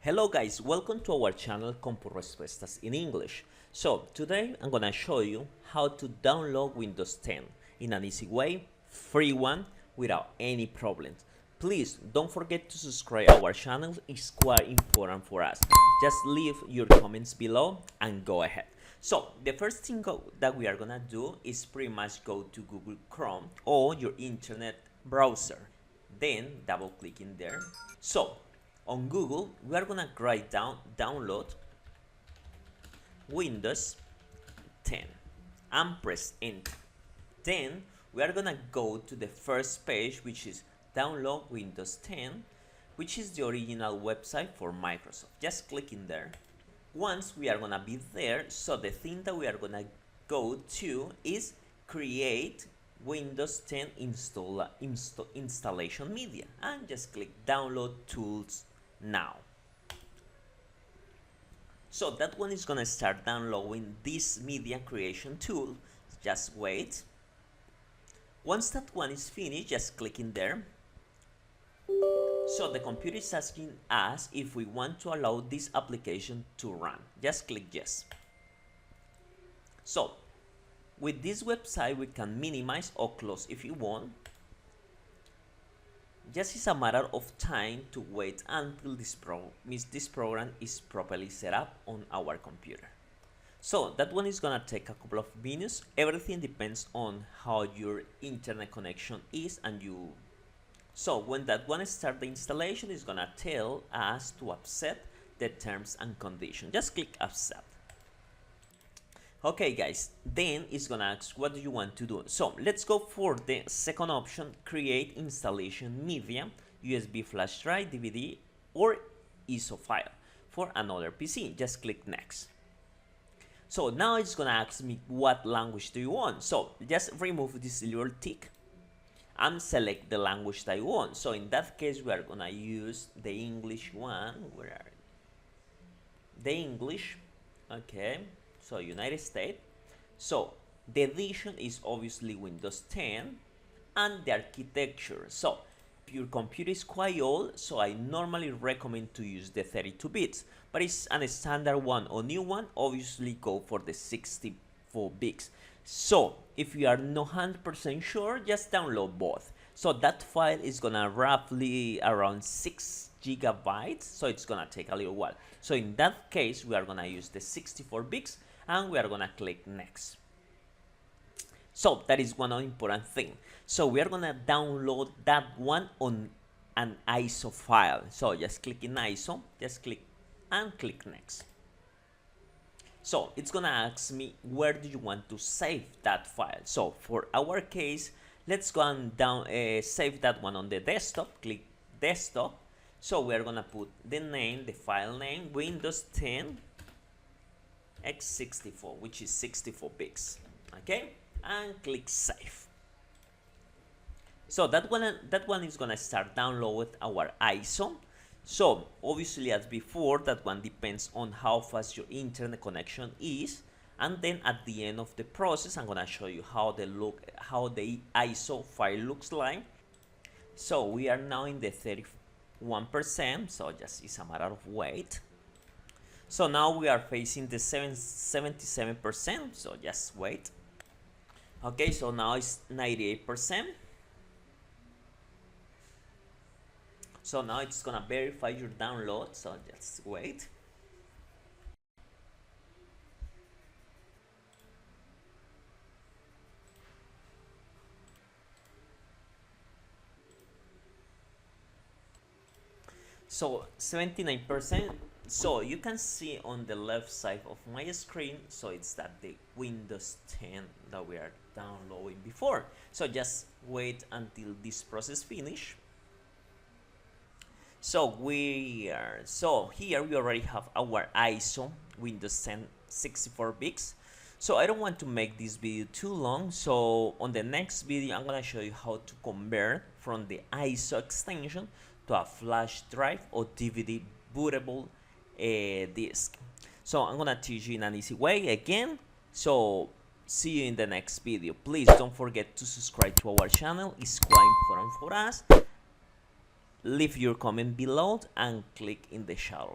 Hello guys, welcome to our channel Compu Respuestas in English. So today I'm gonna show you how to download Windows 10 in an easy way, free one, without any problems. Please don't forget to subscribe our channel, it's quite important for us. Just leave your comments below and go ahead. So the first thing that we are gonna do is pretty much go to Google Chrome or your internet browser. Then double click in there. So on Google, we are gonna write down download Windows 10 and press enter. Then we are gonna go to the first page, which is download Windows 10, which is the original website for Microsoft. Just click in there. Once we are gonna be there, so the thing that we are gonna go to is create Windows 10 installation media, and just click download tools now. So that one is gonna start downloading this media creation tool. Just wait. Once that one is finished, just click in there. So the computer is asking us if we want to allow this application to run. Just click yes. So with this website, we can minimize or close if you want. Just is a matter of time to wait until this program is properly set up on our computer. So that one is gonna take a couple of minutes. Everything depends on how your internet connection is and you. So when that one starts the installation, is gonna tell us to accept the terms and conditions. Just click accept. Okay guys, then it's gonna ask what do you want to do. So let's go for the second option, create installation media, USB flash drive, DVD or ISO file for another PC. Just click next. So now it's gonna ask me what language do you want. So just remove this little tick and select the language that you want. So in that case, we are gonna use the English one. Where are the English? Okay. So United States. So the edition is obviously Windows 10 and the architecture. So if your computer is quite old, so I normally recommend to use the 32 bits, but it's a standard one or new one, obviously go for the 64 bits. So if you are not 100% sure, just download both. So that file is gonna roughly around 6 gigabytes, so it's gonna take a little while. So in that case, we are gonna use the 64 bits and we are gonna click next. So that is one important thing. So we are gonna download that one on an ISO file. So just click in ISO, just click and click next. So it's gonna ask me where do you want to save that file. So for our case, let's go and save that one on the desktop. Click desktop. So we are gonna put the name, the file name, Windows 10 x64, which is 64 bits. Okay, and click save. So that one is gonna start download our ISO. So obviously, as before, that one depends on how fast your internet connection is. And then at the end of the process, I'm gonna show you how the ISO file looks like. So we are now in the 31%. So just is a matter of wait. So now we are facing the 77%. So just wait. Okay, so now it's 98%. So now it's gonna verify your download, so just wait. So 79%. So you can see on the left side of my screen, so it's that the Windows 10 that we are downloading before. So just wait until this process finish. So here we already have our ISO Windows 10 64 bits. So I don't want to make this video too long. So on the next video, I'm gonna show you how to convert from the ISO extension to a flash drive or DVD bootable disk. So I'm gonna teach you in an easy way again. So see you in the next video. Please don't forget to subscribe to our channel, it's quite important for us. Leave your comment below and click in the shadow.